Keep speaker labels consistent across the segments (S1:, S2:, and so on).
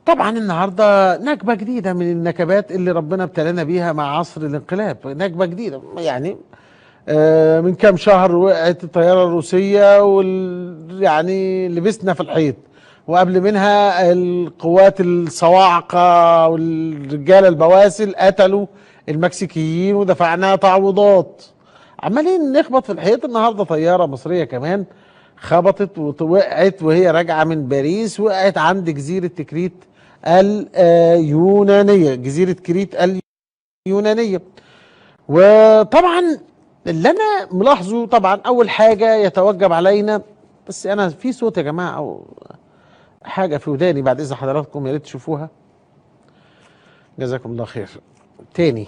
S1: طبعا النهارده نكبه جديده من النكبات اللي ربنا ابتلانا بيها مع عصر الانقلاب، نكبه جديده يعني. من كام شهر وقعت الطياره الروسيه يعني لبسنا في الحيط، وقبل منها القوات الصواعقه والرجاله البواسل قتلوا المكسيكيين ودفعناها تعويضات. عمالين نخبط في الحيط. النهارده طياره مصريه كمان خبطت ووقعت وهي راجعه من باريس، وقعت عند جزيره كريت اليونانيه، جزيره كريت اليونانيه. وطبعا اللي انا ملاحظه، طبعا اول حاجه يتوجب علينا، بس انا في صوت يا جماعه او حاجه في وداني بعد اذن حضراتكم، يا ريت تشوفوها، جزاكم الله خير. تاني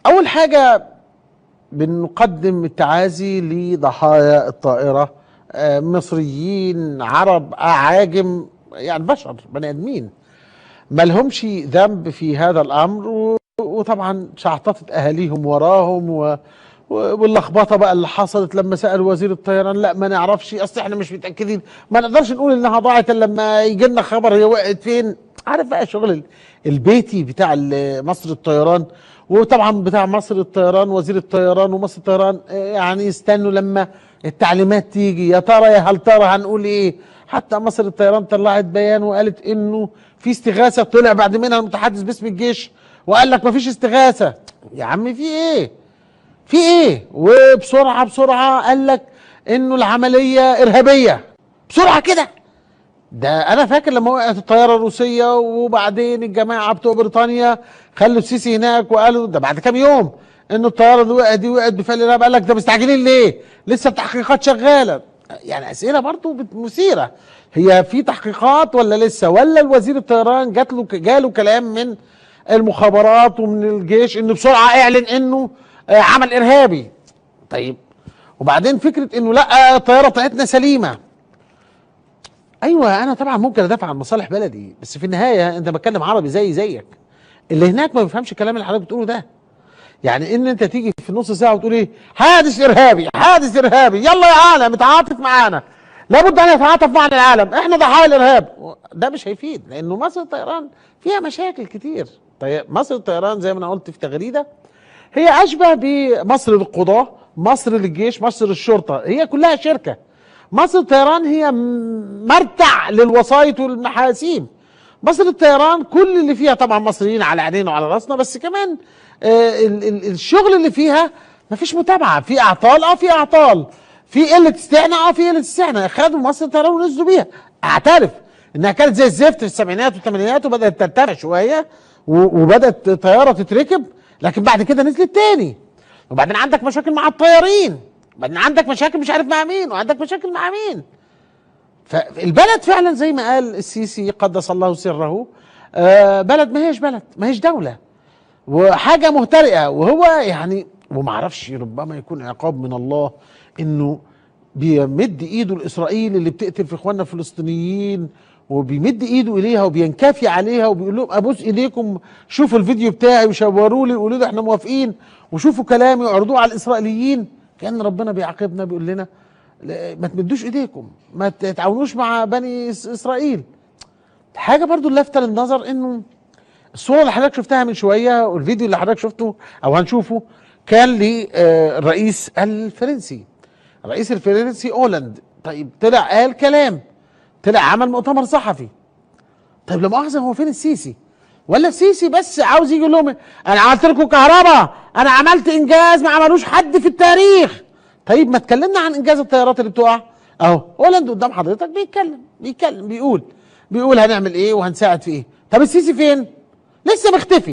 S1: اول حاجه بنقدم التعازي لضحايا الطائره، مصريين، عرب، اعاجم، يعني بشر، بني ادمين ما لهمش ذنب في هذا الامر. وطبعا شعططت اهاليهم وراهم واللخبطه بقى اللي حصلت لما سال وزير الطيران لا ما نعرفش، اصل احنا مش متاكدين، ما نقدرش نقول انها ضاعت الا لما يجي لنا خبر هي وقعت فين. عارف بقى الشغل البيتي بتاع مصر الطيران. وطبعا بتاع مصر الطيران وزير الطيران ومصر الطيران يعني يستنوا لما التعليمات تيجي، يا ترى يا هل ترى هنقول ايه. حتى مصر الطيران طلعت بيان وقالت انه في استغاثه، طلع بعد منها المتحدث باسم الجيش وقال لك مفيش استغاثه. يا عم في ايه؟ في ايه؟ وبسرعه بسرعه قال لك انه العمليه ارهابيه بسرعه كده. ده انا فاكر لما وقعت الطياره الروسيه وبعدين الجماعه بتوع بريطانيا خلوا السيسي هناك وقالوا ده بعد كام يوم ان الطياره دي وقعت بفعل ارهاب. قال لك ده مستعجلين ليه؟ لسه التحقيقات شغاله. يعني اسئله برضه مثيره، هي في تحقيقات ولا لسه؟ ولا الوزير الطيران جاله كلام من المخابرات ومن الجيش انه بسرعه اعلن انه عمل ارهابي؟ طيب وبعدين فكره انه لا الطياره بتاعتنا سليمه. ايوه انا طبعا ممكن ادافع عن مصالح بلدي، بس في النهايه انت بتكلم عربي زيك، اللي هناك ما بيفهمش الكلام اللي حضرتك بتقوله ده. يعني ان انت تيجي في نص ساعه وتقول ايه حادث ارهابي، حادث ارهابي، يلا يا عالم اتعاطف معانا، لابد ان يتعاطف معنا العالم، احنا ضحايا الارهاب. ده مش هيفيد، لانه مصر الطيران فيها مشاكل كتير. طيب مصر الطيران زي ما انا قلت في تغريده هي اشبه بمصر للقضاه، مصر للجيش، مصر للشرطه، هي كلها شركه. مصر الطيران هي مرتع للوسائط والمحاسيب. مصر الطيران كل اللي فيها طبعا مصريين على عينينا وعلى راسنا، بس كمان الشغل اللي فيها مفيش متابعه، في اعطال، في اعطال، في قله استعناء، في قله استعناء. خدوا مصر الطيران ونزلوا بيها. اعترف انها كانت زي الزفت في السبعينات والثمانينات وبدات ترتفع شويه وبدات طياره تتركب، لكن بعد كده نزلت تاني. وبعدين عندك مشاكل مع الطيارين، بعدين عندك مشاكل مش عارف مع مين، وعندك مشاكل مع مين. فالبلد فعلا زي ما قال السيسي قدس الله سره، بلد ما هيش بلد، ما هيش دولة، وحاجة مهترئة. وهو يعني وما اعرفش ربما يكون عقاب من الله انه بيمد ايده لاسرائيل اللي بتقتل في اخواننا الفلسطينيين، وبيمد ايده اليها وبينكفي عليها وبيقول لهم ابوس ايديكم شوفوا الفيديو بتاعي وشاوروا لي وقولوا لي احنا موافقين وشوفوا كلامي وعرضوه على الاسرائيليين. كان ربنا بيعاقبنا بيقول لنا ما تمدوش ايديكم، ما تتعاونوش مع بني اسرائيل. حاجه برضو لافته للنظر انه الصوره اللي حضرتك شفتها من شويه والفيديو اللي حضرتك شفته او هنشوفه كان للرئيس الفرنسي، الرئيس الفرنسي اولاند. طيب طلع قال كلام، طلع عمل مؤتمر صحفي. طيب لا مؤاخذه هو فين السيسي؟ ولا السيسي بس عاوز يجي يقول لهم انا عملت لكم كهرباء، انا عملت انجاز ما عملوش حد في التاريخ؟ طيب ما اتكلمنا عن انجاز الطيارات اللي بتقع اهو. هولاند قدام حضرتك بيتكلم بيقول هنعمل ايه وهنساعد في ايه. طب السيسي فين؟ لسه مختفي.